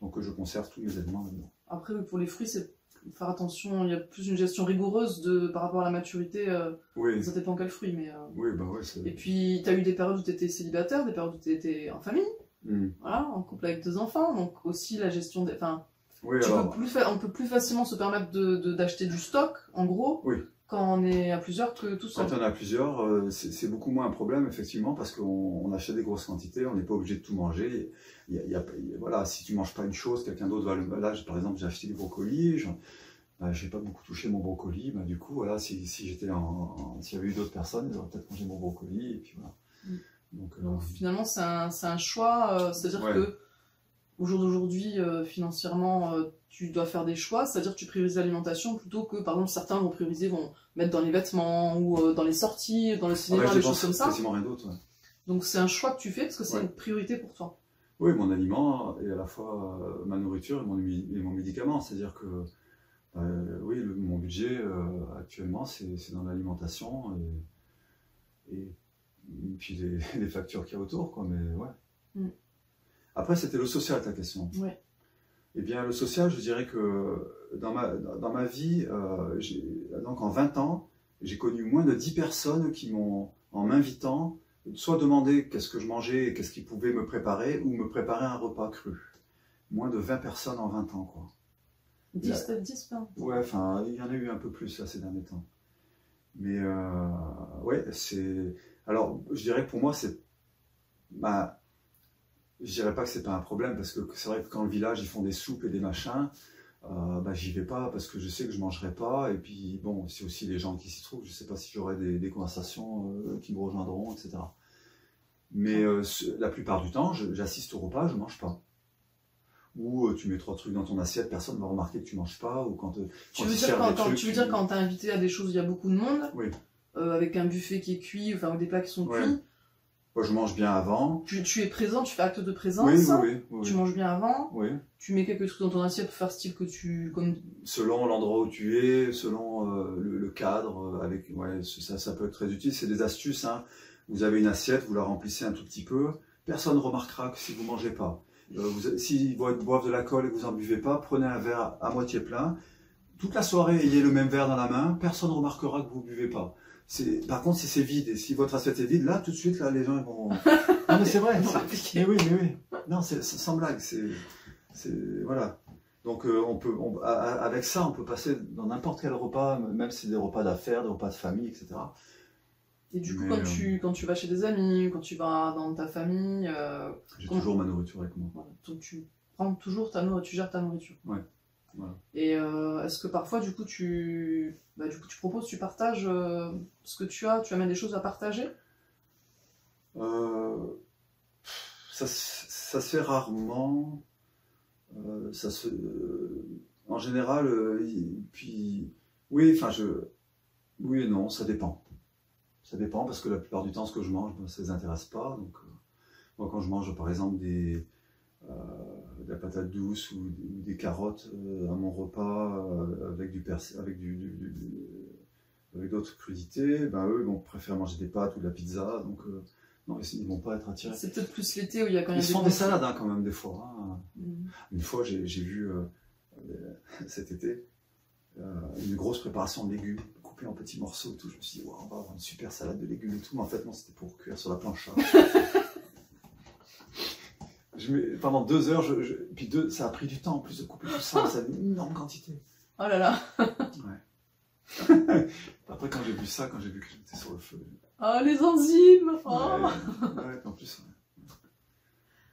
Donc, je conserve tous les aliments là-dedans. Après, pour les fruits, c'est faire attention, il y a plus une gestion rigoureuse par rapport à la maturité. Oui. Ça dépend quel fruit, mais... Oui, bah ouais. Et puis, tu as eu des périodes où tu étais célibataire, des périodes où tu étais en famille, voilà, en couple avec 2 enfants, donc aussi la gestion des... Enfin, oui, on peut plus facilement se permettre d'acheter du stock, en gros, oui. Quand on est à plusieurs que tout seul. Quand on est à plusieurs, c'est beaucoup moins un problème, effectivement, parce qu'on achète des grosses quantités, on n'est pas obligé de tout manger. Voilà, si tu manges pas une chose, quelqu'un d'autre va le... Là, par exemple, j'ai acheté des brocolis, j'ai pas beaucoup touché mon brocoli, bah, du coup, voilà, si j'étais s'il y avait eu d'autres personnes, ils auraient peut-être mangé mon brocoli, et puis voilà. Donc finalement, c'est un choix, c'est-à-dire que au jour d'aujourd'hui, financièrement, tu dois faire des choix, c'est-à-dire que tu priorises l'alimentation plutôt que, par exemple, certains vont mettre dans les vêtements ou dans les sorties, dans le cinéma, des choses comme ça. Quasiment rien d'autre. Ouais. Donc c'est un choix que tu fais parce que c'est une priorité pour toi. Oui, mon aliment et à la fois ma nourriture et mon médicament, c'est-à-dire que oui, mon budget actuellement c'est dans l'alimentation et puis les factures qu'il y a autour, quoi, mais ouais. Après, c'était le social, ta question. Oui. Eh bien, le social, je dirais que dans ma vie, donc en 20 ans, j'ai connu moins de 10 personnes qui m'ont, en m'invitant, soit demandé qu'est-ce que je mangeais et qu'est-ce qu'ils pouvaient me préparer, ou me préparer un repas cru. Moins de 20 personnes en 20 ans, quoi. 10, peut-être 10, pas. Ouais, enfin, il y en a eu un peu plus, là, ces derniers temps. Mais, ouais, c'est... Alors, je dirais que pour moi, c'est... Bah, je dirais pas que c'est pas un problème, parce que c'est vrai que quand le village, ils font des soupes et des machins, bah, j'y vais pas parce que je sais que je mangerai pas, et puis bon, c'est aussi les gens qui s'y trouvent, je sais pas si j'aurai des conversations qui me rejoindront, etc. Mais la plupart du temps, j'assiste au repas, je mange pas. Ou tu mets 3 trucs dans ton assiette, personne ne va remarquer que tu manges pas, ou tu veux dire quand t'es invité à des choses où il y a beaucoup de monde, oui. Avec un buffet qui est cuit, enfin, ou des plats qui sont cuits, moi, je mange bien avant. Tu es présent, tu fais acte de présence. Oui. Tu manges bien avant. Oui. Tu mets quelques trucs dans ton assiette pour faire style que selon l'endroit où tu es, selon le cadre, ça peut être très utile. C'est des astuces. Hein. Vous avez une assiette, vous la remplissez un tout petit peu. Personne ne remarquera que si vous ne mangez pas. S'ils boivent de l'alcool et que vous n'en buvez pas, prenez un verre à moitié plein. Toute la soirée, ayez le même verre dans la main. Personne ne remarquera que vous ne buvez pas. Par contre, si c'est vide, et si votre assiette est vide, là, tout de suite, là, les gens ils vont... Non, mais c'est vrai. Mais oui. Non, c'est sans blague. Voilà. Donc, avec ça, on peut passer dans n'importe quel repas, même si c'est des repas d'affaires, des repas de famille, etc. Et du coup, quand tu vas chez des amis, quand tu vas dans ta famille... J'ai toujours ma nourriture avec moi. Voilà. Donc, tu prends toujours tu gères ta nourriture. Ouais. Voilà. Et est-ce que parfois, du coup, tu proposes, tu partages ce que tu amènes des choses à partager? Ça se fait rarement. En général, puis oui, enfin oui et non, ça dépend. Ça dépend parce que la plupart du temps, ce que je mange, ça les intéresse pas. Donc, moi, quand je mange, par exemple, de la patate douce ou des carottes à mon repas avec avec d'autres crudités, ben eux vont préférer manger des pâtes ou de la pizza, donc non, ils vont pas être attirés. C'est peut-être plus l'été où il y a quand même ils font des salades hein, quand même des fois. Hein. Une fois j'ai vu cet été une grosse préparation de légumes coupés en petits morceaux et tout. Je me suis dit wow, on va avoir une super salade de légumes et tout, mais en fait non, c'était pour cuire sur la plancha. Pendant 2 heures, puis ça a pris du temps en plus de couper tout ça, ça a une énorme quantité. Oh là là. Ouais. Après quand j'ai vu ça, quand j'ai vu que j'étais sur le feu. Ah les enzymes. Ouais, en plus. Ouais.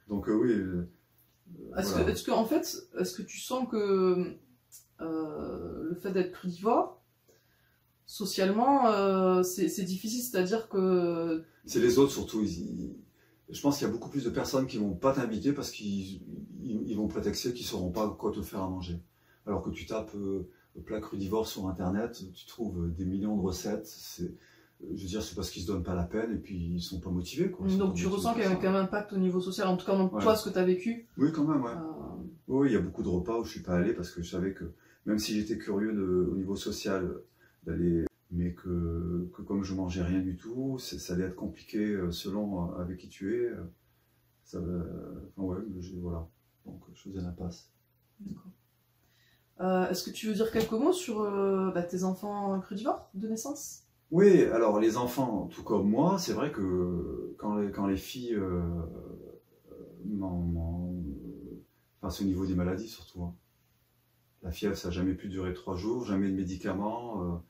Donc oui. Est-ce que tu sens que le fait d'être crudivore, socialement, c'est difficile, c'est-à-dire que... C'est les autres surtout, je pense qu'il y a beaucoup plus de personnes qui vont pas t'inviter parce qu'ils vont prétexter qu'ils sauront pas quoi te faire à manger. Alors que tu tapes plat crudivore sur Internet, tu trouves des millions de recettes. Je veux dire, c'est parce qu'ils se donnent pas la peine et puis ils sont pas motivés, quoi. Donc tu ressens qu'il y a quand même un impact au niveau social, en tout cas, toi, ce que tu as vécu. Oui, quand même, ouais. Oui, il y a beaucoup de repas où je suis pas allé parce que je savais que, même si j'étais curieux au niveau social d'aller, mais que comme je mangeais rien du tout, ça allait être compliqué selon avec qui tu es. Voilà. Donc je faisais l'impasse. D'accord. Est-ce que tu veux dire quelques mots sur tes enfants crudivores de naissance? Oui, alors les enfants, tout comme moi, c'est vrai que quand les filles, enfin c'est au niveau des maladies surtout, hein. La fièvre, ça n'a jamais pu durer 3 jours, jamais de médicaments.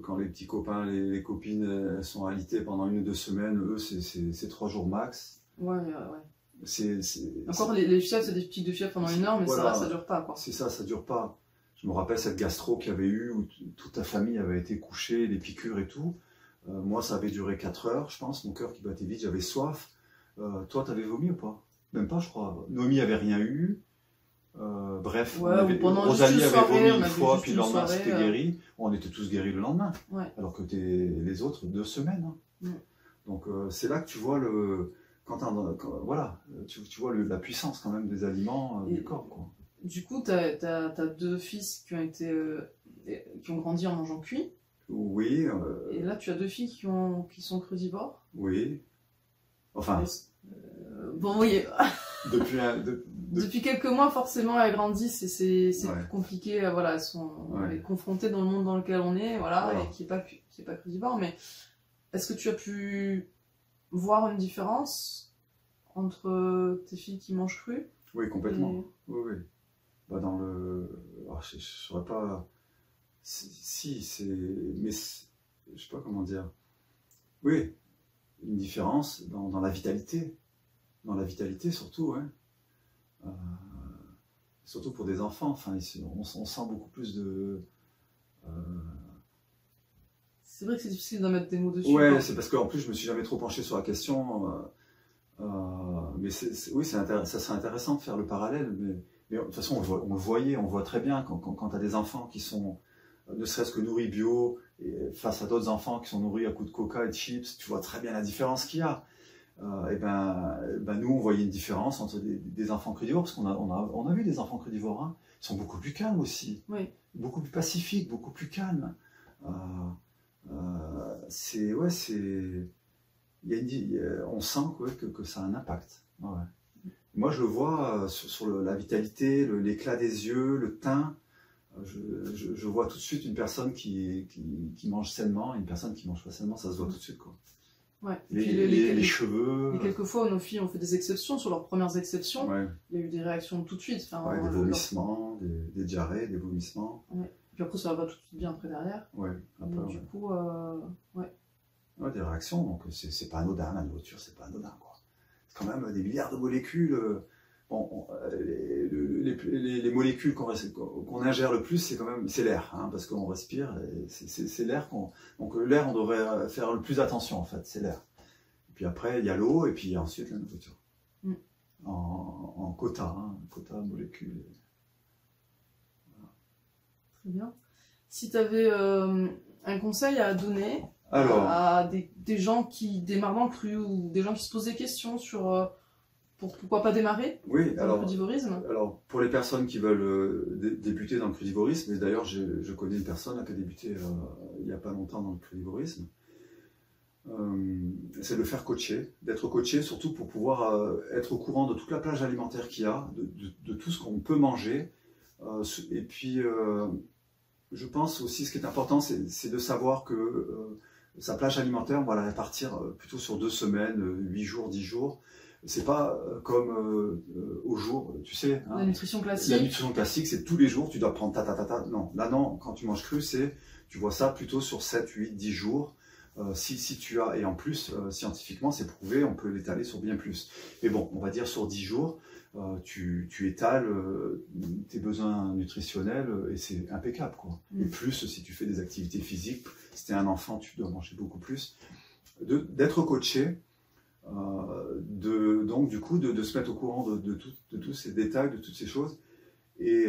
Quand les petits copains, les copines, elles sont alitées pendant 1 ou 2 semaines, eux, c'est 3 jours max. Ouais. Encore, les les fièvres, c'est des pics de fièvre pendant 1 heure, mais voilà, ça dure pas, quoi. C'est ça dure pas. Je me rappelle cette gastro qu'il y avait eu, où toute ta famille avait été couchée, les piqûres et tout. Moi, ça avait duré 4 heures, je pense, mon cœur qui battait vite, j'avais soif. Toi, t'avais vomi ou pas? Même pas, je crois. Noémie avait rien eu. Bref, Rosalie avait vomi une fois, puis le lendemain c'était guéri. On était tous guéris le lendemain. Ouais. Alors que les autres, 2 semaines. Hein. Ouais. Donc c'est là que tu vois tu vois la puissance quand même des aliments du corps, quoi. Du coup, t'as 2 fils qui ont grandi en mangeant cuit. Oui. Et là, tu as 2 filles qui sont crudivores. Oui. Enfin. Bon, oui. Depuis quelques mois, forcément, elles grandissent et c'est plus compliqué. Elles sont confrontées dans le monde dans lequel on est, et qui est pas crudivore. Mais est-ce que tu as pu voir une différence entre tes filles qui mangent cru? Oui, complètement. Oui. Bah, je saurais pas. Mais je sais pas comment dire. Oui, une différence dans la vitalité. Dans la vitalité surtout, ouais. Surtout pour des enfants, enfin, on sent beaucoup plus de... C'est vrai que c'est difficile d'en mettre des mots dessus. Ouais, c'est parce qu'en plus je me suis jamais trop penché sur la question, mais oui, ça serait intéressant de faire le parallèle, mais de toute façon on le voit très bien quand tu as des enfants qui sont ne serait-ce que nourris bio, et face à d'autres enfants qui sont nourris à coups de coca et de chips, tu vois très bien la différence qu'il y a. Nous on voyait une différence entre des enfants crudivores, parce qu'on a vu des enfants crudivores, hein. Ils sont beaucoup plus calmes aussi, oui. Beaucoup plus pacifiques, beaucoup plus calmes. On sent que ça a un impact. Ouais. Moi je le vois sur la vitalité, l'éclat des yeux, le teint. Je vois tout de suite une personne qui mange sainement, et une personne qui mange pas sainement, ça se voit tout de suite, quoi. Ouais. Les cheveux. Et quelquefois, nos filles ont fait des exceptions. Sur leurs premières exceptions, ouais. Il y a eu des réactions tout de suite. Des vomissements, des diarrhées, des vomissements. Ouais. Puis après, ça va pas tout de suite bien après derrière. Ouais, après, donc, du coup, ouais, des réactions, donc c'est pas anodin, la nourriture, c'est pas anodin, quoi. C'est quand même des milliards de molécules. Les molécules qu'on ingère le plus, c'est l'air, hein, parce qu'on respire, c'est l'air donc l'air, on devrait faire le plus attention, en fait, c'est l'air. Et puis après, il y a l'eau, et puis ensuite la nourriture. En quota, molécules. Voilà. Très bien. Si tu avais un conseil à donner à des gens qui démarrent dans le cru, ou des gens qui se posent des questions sur... pourquoi pas démarrer dans le crudivorisme? Alors, pour les personnes qui veulent débuter dans le crudivorisme, et d'ailleurs je connais une personne qui a débuté il n'y a pas longtemps dans le crudivorisme, c'est de faire coacher, d'être coaché surtout pour pouvoir être au courant de toute la plage alimentaire qu'il y a, de tout ce qu'on peut manger. Et puis, je pense aussi, ce qui est important, c'est de savoir que sa plage alimentaire, on va la répartir plutôt sur 2 semaines, 8 jours, 10 jours. C'est pas comme au jour, tu sais. La nutrition classique. La nutrition classique, c'est tous les jours, tu dois prendre Non, là non, quand tu manges cru, tu vois ça plutôt sur 7, 8, 10 jours. Si tu as, et en plus, scientifiquement, c'est prouvé, on peut l'étaler sur bien plus. Mais bon, on va dire sur 10 jours, tu étales tes besoins nutritionnels et c'est impeccable, quoi. Et plus, si tu fais des activités physiques, si tu es un enfant, tu dois manger beaucoup plus. D'être coaché, Donc du coup de se mettre au courant de tous ces détails, de toutes ces choses, et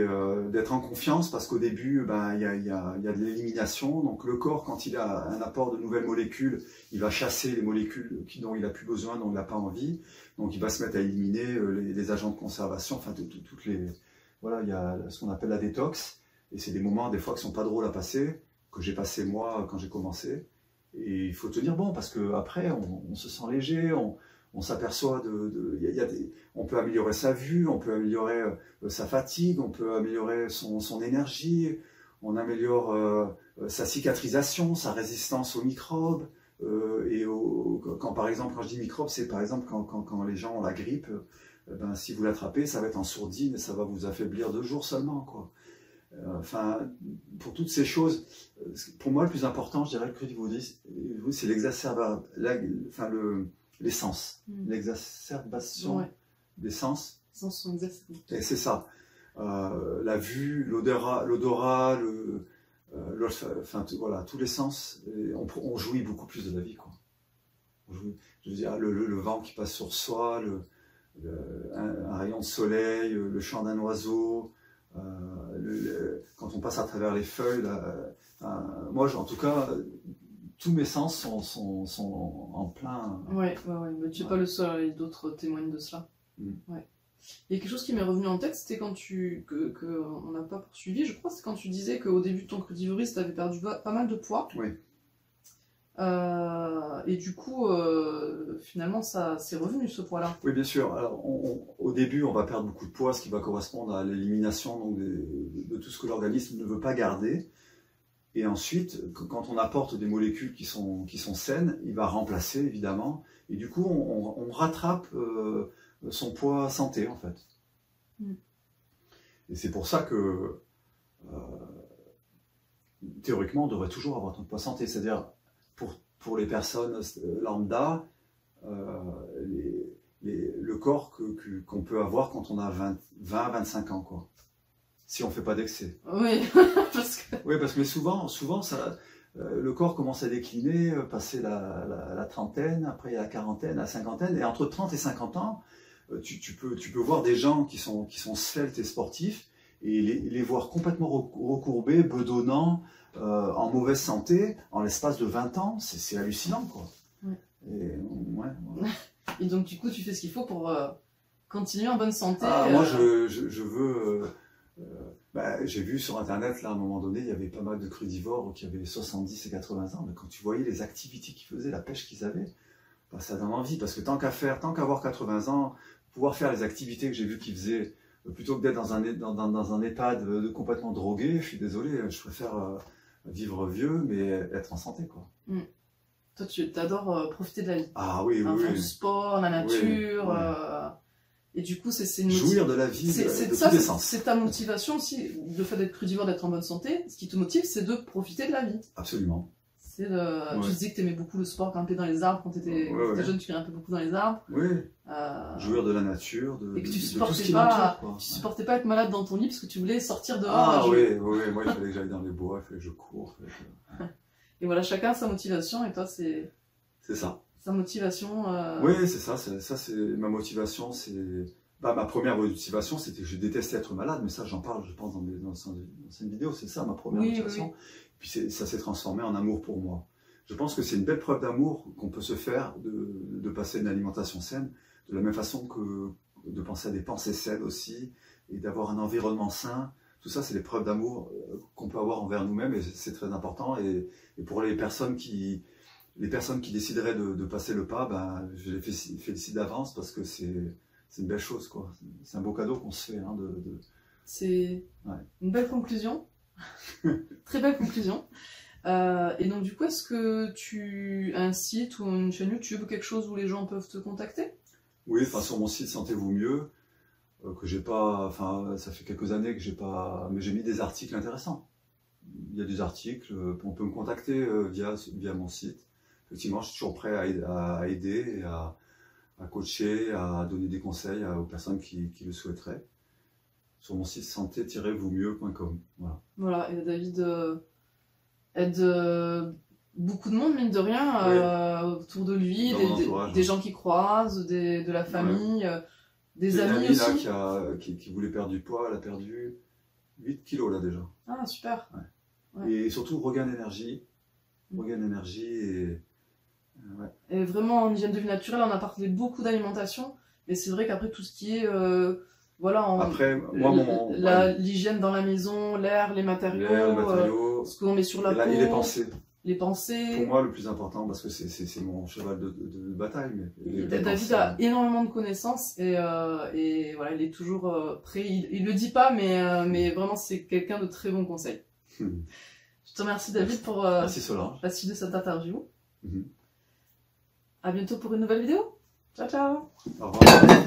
d'être en confiance, parce qu'au début il y a de l'élimination. Donc le corps, quand il a un apport de nouvelles molécules, il va chasser les molécules dont il n'a plus besoin, dont il n'a pas envie. Donc il va se mettre à éliminer les agents de conservation, enfin toutes les... Voilà, il y a ce qu'on appelle la détox, et c'est des moments des fois qui sont pas drôles à passer, que j'ai passé moi quand j'ai commencé. Et il faut tenir bon, parce qu'après on se sent léger, on s'aperçoit on peut améliorer sa vue, on peut améliorer sa fatigue, on peut améliorer son énergie, on améliore sa cicatrisation, sa résistance aux microbes. Par exemple, quand je dis microbes, c'est par exemple quand les gens ont la grippe, si vous l'attrapez, ça va être en sourdine et ça va vous affaiblir 2 jours seulement, quoi. Enfin, pour toutes ces choses, pour moi le plus important, je dirais, le crudivoudisme, c'est l'exacerbation des sens. Les sens sont exacerbés. Et c'est ça. La vue, l'odorat, voilà, tous les sens. On jouit beaucoup plus de la vie, quoi. Je veux dire, le vent qui passe sur soi, un rayon de soleil, le chant d'un oiseau. Quand on passe à travers les feuilles, moi en tout cas, tous mes sens sont en plein. Ouais. Mais tu n'es pas le seul, et d'autres témoignent de cela. Ouais. Il y a quelque chose qui m'est revenu en tête, c'était quand on n'a pas poursuivi, je crois, c'est quand tu disais qu'au début de ton crudivorisme, tu avais perdu pas mal de poids. Oui. Et du coup, finalement, ça c'est revenu, ce poids-là. Oui, bien sûr. Alors, au début, on va perdre beaucoup de poids, ce qui va correspondre à l'élimination de tout ce que l'organisme ne veut pas garder. Et ensuite, quand on apporte des molécules qui sont saines, il va remplacer, évidemment. Et du coup, on rattrape son poids santé, en fait. Et c'est pour ça que, théoriquement, on devrait toujours avoir notre poids santé. C'est-à-dire, pour les personnes lambda, le corps qu'on peut avoir quand on a 20-25 ans, quoi. Si on ne fait pas d'excès. Oui, mais souvent ça, le corps commence à décliner, passer la trentaine, après la quarantaine, la cinquantaine, et entre 30 et 50 ans, tu peux voir des gens qui sont sveltes et sportifs, et les voir complètement recourbés, bedonnants, en mauvaise santé, en l'espace de 20 ans, c'est hallucinant, quoi. Et donc du coup, tu fais ce qu'il faut pour continuer en bonne santé. Moi, je veux... j'ai vu sur internet, là, à un moment donné, il y avait pas mal de crudivores qui avaient 70 et 80 ans, mais quand tu voyais les activités qu'ils faisaient, la pêche qu'ils avaient, ça donne envie, parce que tant qu'avoir 80 ans, pouvoir faire les activités que j'ai vu qu'ils faisaient, plutôt que d'être dans un EHPAD complètement drogué, je suis désolé, je préfère vivre vieux, mais être en santé, quoi. Toi, tu adores profiter de la vie. Ah oui, faire du sport, la nature... Et du coup, c'est jouir de la vie de tous les sens. C'est ta motivation aussi, le fait d'être crudivore, d'être en bonne santé. Ce qui te motive, c'est de profiter de la vie. Absolument. Tu disais que tu aimais beaucoup le sport, grimper dans les arbres. Quand tu étais jeune, tu grimpais beaucoup dans les arbres. Oui. Jouir de la nature, et que tu supportais pas, tu supportais pas être malade dans ton lit parce que tu voulais sortir dehors. Ah oui, moi il fallait que j'aille dans les bois, il fallait que je cours. Et voilà, chacun a sa motivation, et toi c'est... C'est ça. Sa motivation... Oui, c'est ça, c'est ma motivation, ma première motivation, c'était que je détestais être malade, mais ça j'en parle, je pense, dans une vidéo, c'est ça ma première motivation. Oui. Puis ça s'est transformé en amour pour moi. Je pense que c'est une belle preuve d'amour qu'on peut se faire de passer une alimentation saine, de la même façon que de penser à des pensées saines aussi, et d'avoir un environnement sain. Tout ça, c'est des preuves d'amour qu'on peut avoir envers nous-mêmes, et c'est très important. Et pour les personnes qui décideraient de passer le pas, je les félicite d'avance, parce que c'est une belle chose, quoi. C'est un beau cadeau qu'on se fait. C'est une belle conclusion. Très belle conclusion. Et donc du coup, est-ce que tu as un site ou une chaîne YouTube ou quelque chose où les gens peuvent te contacter? Oui, sur mon site Sentez-vous mieux, que j'ai pas, ça fait quelques années que j'ai pas, mais j'ai mis des articles intéressants. Il y a des articles, on peut me contacter via mon site. Effectivement, je suis toujours prêt à aider et à coacher, à donner des conseils aux personnes qui le souhaiteraient. Sur mon site santé-vous-mieux.com. Voilà, et David aide beaucoup de monde, mine de rien, autour de lui, des gens qui croisent, de la famille, des amis aussi. Une amie là qui voulait perdre du poids, elle a perdu 8 kilos là déjà. Ah, super. Ouais. Et surtout regain d'énergie. Regain d'énergie et... Et vraiment en hygiène de vie naturelle, on a parlé beaucoup d'alimentation, mais c'est vrai qu'après tout ce qui est après, moi, l'hygiène dans la maison, l'air, les matériaux, ce qu'on met sur la peau, les pensées. Pour moi, le plus important, parce que c'est mon cheval de bataille. David a énormément de connaissances et voilà, il est toujours prêt. Il le dit pas, mais vraiment, c'est quelqu'un de très bon conseil. Je te remercie, David, pour la suite de cette interview. À bientôt pour une nouvelle vidéo. Ciao, ciao. Au revoir.